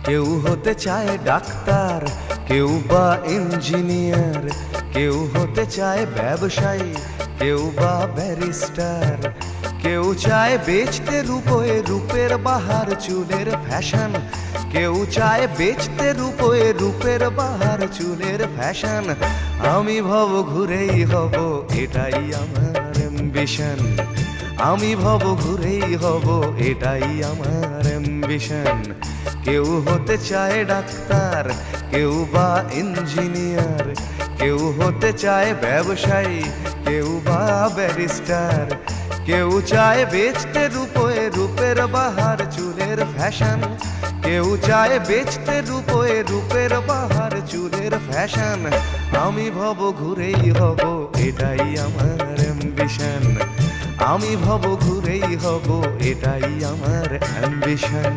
কেউ হতে চায় ডাক্তার, কেউ বা ইঞ্জিনিয়ার, কেউ হতে চায় ব্যবসায়ী, কেউ বা ব্যারিস্টার। কেউ চায় বেচতে রূপোয় রূপের বাহার চুলের ফ্যাশন, কেউ চায় বেচতে রূপোয় রূপের বাহার চুলের ফ্যাশন। আমি ভব ঘুরেই হব, এটাই আমার অ্যাম্বিশন। আমি ভব ঘুরেই হব, এটাই আমার অ্যাম্বিশন। কেউ হতে চায় ডাক্তার, কেউ বা ইঞ্জিনিয়ার, কেউ হতে চায় ব্যবসায়ী, কেউ বা ব্যারিস্টার। কেউ চায় বেচতে রূপোয় রূপের বাহার চুলের ফ্যাশন, কেউ চায় বেচতে রূপোয় রূপের বাহার চুলের ফ্যাশন। আমি ভব ঘুরেই হব, এটাই আমার অ্যাম্বিশন। আমি ভব ঘুরেই হব, এটাই আমার অ্যাম্বিশন।